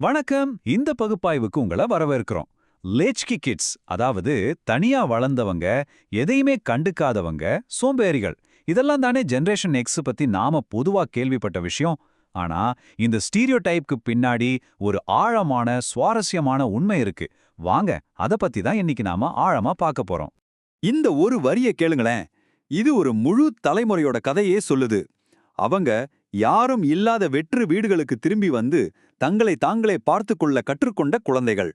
வணக்கம். இந்த பகுப்பாய்வுக்கு உங்கள வரவேற்கிறோம். லேச்கி கிட்ஸ், அதாவது தனியா வளர்ந்தவங்க, எதையுமே கண்டுக்காதவங்க, சோம்பேறிகள். இதெல்லாம் தானே ஜெனரேஷன் எக்ஸ் பத்தி நாம பொதுவா கேள்விப்பட்ட விஷயம். ஆனா இந்த ஸ்டீரியோடைப்க்கு பின்னாடி ஒரு ஆழமான, சுவாரஸ்யமான உண்மை இருக்கு. வாங்க, அத பத்தி தான் இன்னைக்கு நாம ஆழமா பார்க்க போறோம். இந்த ஒரு வரிய கேளுங்களேன். இது ஒரு முழு தலைமுறையோட கதையே சொல்லுது. அவங்க யாரும் இல்லாத வெற்று வீடுகளுக்கு திரும்பி வந்து தங்களை தாங்களே பார்த்துக்கொள்ள கற்றுக்கொண்ட குழந்தைகள்.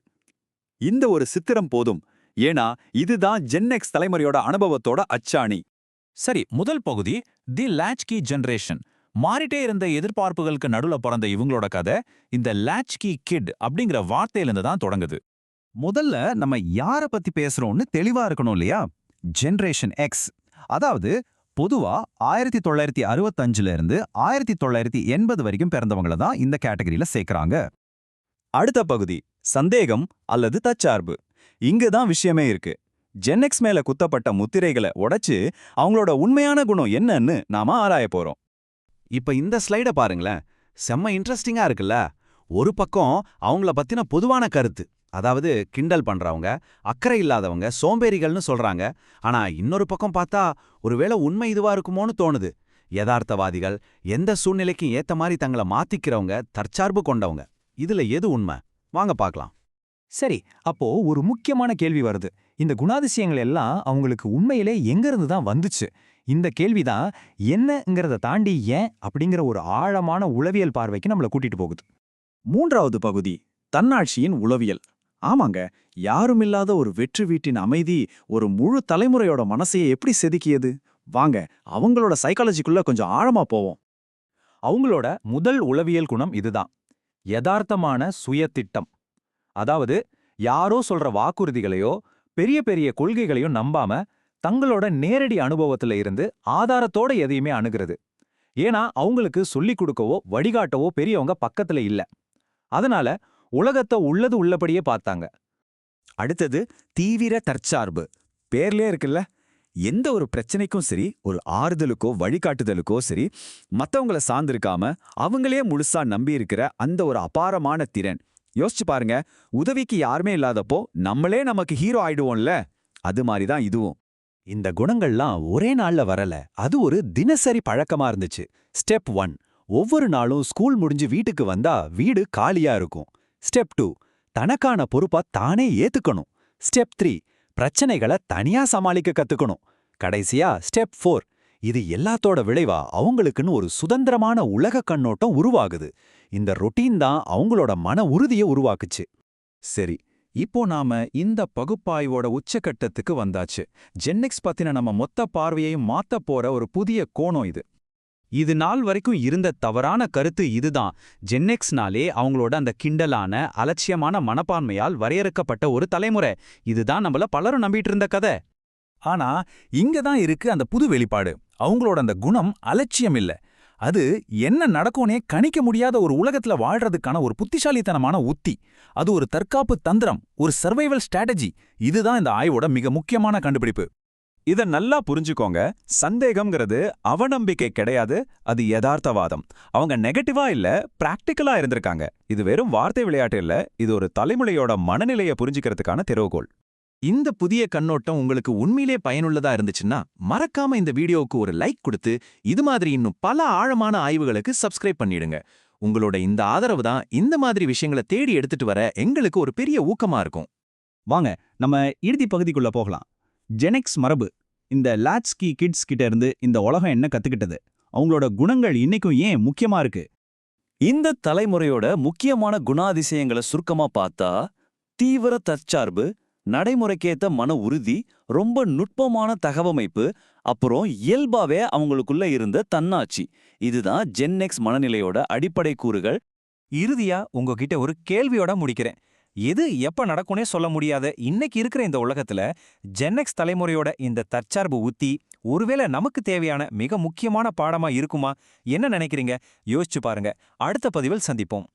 இந்த ஒரு சித்திரம் போதும். ஏன்னா இதுதான் ஜென்எக்ஸ் தலைமுறையோட அனுபவத்தோட அச்சாணி. சரி, முதல் பகுதி தி லாச்கி ஜெனரேஷன். மாறிட்டே இருந்த எதிர்பார்ப்புகளுக்கு நடுவுல பிறந்த இவங்களோட கதை இந்த லாச்கி கிட் அப்படிங்கிற வார்த்தையிலிருந்து தான் தொடங்குது. முதல்ல நம்ம யார பத்தி பேசுறோம்னு தெளிவா இருக்கணும் இல்லையா? Generation X. அதாவது பொதுவா 1965ல இருந்து 1980 வரைக்கும் பிறந்தவங்கள தான் இந்த கேட்டகரியில சேர்க்கறாங்க. அடுத்த பகுதி சந்தேகம் அல்லது தற்சார்பு. இங்க தான் விஷயமே இருக்கு. ஜென்எக்ஸ் மேல குத்தப்பட்ட முத்திரைகளை உடைச்சு அவங்களோட உண்மையான குணம் என்னன்னு நாம ஆராய போறோம். இப்ப இந்த ஸ்லைட பாருங்களேன். செம்ம இன்ட்ரெஸ்டிங்கா இருக்குல்ல? ஒரு பக்கம் அவங்கள பத்தின பொதுவான கருத்து, அதாவது கிண்டல் பண்றவங்க, அக்கறை இல்லாதவங்க, சோம்பேறிகள்னு சொல்றாங்க. ஆனா இன்னொரு பக்கம் பார்த்தா ஒருவேளை உண்மை இதுவா இருக்குமோன்னு தோணுது. யதார்த்தவாதிகள், எந்த சூழ்நிலைக்கும் ஏத்த மாதிரி தங்களை மாத்திக்கிறவங்க, தற்சார்பு கொண்டவங்க. இதுல எது உண்மை? வாங்க பார்க்கலாம். சரி, அப்போ ஒரு முக்கியமான கேள்வி வருது. இந்த குணாதிசயங்கள் எல்லாம் அவங்களுக்கு உண்மையிலே எங்கிருந்து தான் வந்துச்சு? இந்த கேள்விதான் என்னங்கிறத தாண்டி ஏன் அப்படிங்கிற ஒரு ஆழமான உளவியல் பார்வைக்கு நம்மள கூட்டிட்டு போகுது. மூன்றாவது பகுதி தன்னாட்சியின் உளவியல். ஆமாங்க, யாருமில்லாத ஒரு வெற்று வீட்டின் அமைதி ஒரு முழு தலைமுறையோட மனசையே எப்படி செதுக்கியது? வாங்க, அவங்களோட சைக்காலஜிக்குள்ள கொஞ்சம் ஆழமா போவோம். அவங்களோட முதல் உளவியல் குணம் இதுதான்: யதார்த்தமான சுயதிட்டம். அதாவது யாரோ சொல்ற வாக்குறுதிகளையோ பெரிய பெரிய கொள்கைகளையோ நம்பாம தங்களோட நேரடி அனுபவத்துல இருந்து ஆதாரத்தோட எதையுமே அணுகிறது. ஏன்னா அவங்களுக்கு சொல்லிக் கொடுக்கவோ வழிகாட்டவோ பெரியவங்க பக்கத்துல இல்ல. அதனால உலகத்தை உள்ளது உள்ளபடியே பார்த்தாங்க. அடுத்தது தீவிர தற்சார்பு. பேர்லயே இருக்குல்ல, எந்த ஒரு பிரச்சனைக்கும் சரி, ஒரு ஆறுதலுக்கோ வழிகாட்டுதலுக்கோ சரி, மத்தவங்கள சார்ந்திருக்காம அவங்களே முழுசா நம்பி இருக்கிற அந்த ஒரு அபாரமான திறன். யோசிச்சு பாருங்க, உதவிக்கு யாருமே இல்லாதப்போ நம்மளே நமக்கு ஹீரோ ஆயிடுவோம்ல, அது மாதிரி தான் இதுவும். இந்த குணங்கள்லாம் ஒரே நாள்ல வரல, அது ஒரு தினசரி பழக்கமா இருந்துச்சு. ஸ்டெப் 1, ஒவ்வொரு நாளும் ஸ்கூல் முடிஞ்சு வீட்டுக்கு வந்தா வீடு காலியா இருக்கும். ஸ்டெப் 2, தனக்கான பொறுப்பா தானே ஏத்துக்கணும். ஸ்டெப் 3, பிரச்சனைகளை தனியா சமாளிக்க கத்துக்கணும். கடைசியா ஸ்டெப் 4, இது எல்லாத்தோட விளைவா அவங்களுக்குன்னு ஒரு சுதந்திரமான உலக கண்ணோட்டம் உருவாகுது. இந்த ரொட்டீன் தான் அவங்களோட மன உறுதியை உருவாக்குச்சு. சரி, இப்போ நாம இந்த பகுப்பாய்வோட உச்சக்கட்டத்துக்கு வந்தாச்சு. ஜென்எக்ஸ் பத்தின நம்ம மொத்த பார்வையையும் மாத்த போற ஒரு புதிய கோணம் இது. இது நாள் வரைக்கும் இருந்த தவறான கருத்து இதுதான். ஜென்எக்ஸ்னாலே அவங்களோட அந்த கிண்டலான, அலட்சியமான மனப்பான்மையால் வரையறுக்கப்பட்ட ஒரு தலைமுறை. இதுதான் நம்மள பலரும் நம்பிட்டு இருந்த கதை. ஆனா இங்க தான் இருக்கு அந்த புது வெளிப்பாடு. அவங்களோட அந்த குணம் அலட்சியம் இல்ல. அது என்ன நடக்கும்னே கணிக்க முடியாத ஒரு உலகத்துல வாழ்றதுக்கான ஒரு புத்திசாலித்தனமான உத்தி. அது ஒரு தற்காப்பு தந்திரம், ஒரு சர்வைவல் ஸ்ட்ராட்டஜி. இதுதான் இந்த ஆய்வோட மிக முக்கியமான கண்டுபிடிப்பு. இத நல்லா புரிஞ்சுக்கோங்க. சந்தேகம்ங்கிறது அவநம்பிக்கை கிடையாது, அது யதார்த்தவாதம். அவங்க நெகட்டிவா இல்ல, பிராக்டிக்கலா இருந்திருக்காங்க. இது வெறும் வார்த்தை விளையாட்டு இல்ல, இது ஒரு தலைமுறையோட மனநிலையை புரிஞ்சுக்கிறதுக்கான திறவுகோல். இந்த புதிய கண்ணோட்டம் உங்களுக்கு உண்மையிலே பயனுள்ளதா இருந்துச்சுன்னா மறக்காம இந்த வீடியோவுக்கு ஒரு லைக் கொடுத்து இது மாதிரி இன்னும் பல ஆழமான ஆய்வுகளுக்கு சப்ஸ்கிரைப் பண்ணிடுங்க. உங்களோட இந்த ஆதரவு தான் இந்த மாதிரி விஷயங்களை தேடி எடுத்துட்டு வர எங்களுக்கு ஒரு பெரிய ஊக்கமா இருக்கும். வாங்க, நம்ம இறுதி பகுதிக்குள்ள போகலாம். ஜெனெக்ஸ் மரபு, இந்த லாச்கி கிட்ஸ் கிட்ட இருந்து இந்த உலகம் என்ன கத்துக்கிட்டது? அவங்களோட குணங்கள் இன்னைக்கும் ஏன் முக்கியமா இருக்கு? இந்த தலைமுறையோட முக்கியமான குணாதிசயங்களை சுருக்கமா பார்த்தா, தீவிர தற்சார்பு, நடைமுறைக்கேத்த மன உறுதி, ரொம்ப நுட்பமான தகவமைப்பு, அப்புறம் இயல்பாவே அவங்களுக்குள்ள இருந்த தன்னாட்சி. இதுதான் ஜென்எக்ஸ் மனநிலையோட அடிப்படை கூறுகள். இறுதியா உங்ககிட்ட ஒரு கேள்வியோட முடிக்கிறேன். எது எப்ப நடக்கும்னே சொல்ல முடியாத இன்னைக்கு இருக்கிற இந்த உலகத்துல ஜென்எக்ஸ் தலைமுறையோட இந்த தற்சார்பு உத்தி ஒருவேளை நமக்கு தேவையான மிக முக்கியமான பாடமா இருக்குமா? என்ன நினைக்கிறீங்க? யோசிச்சு பாருங்க. அடுத்த பதிவில் சந்திப்போம்.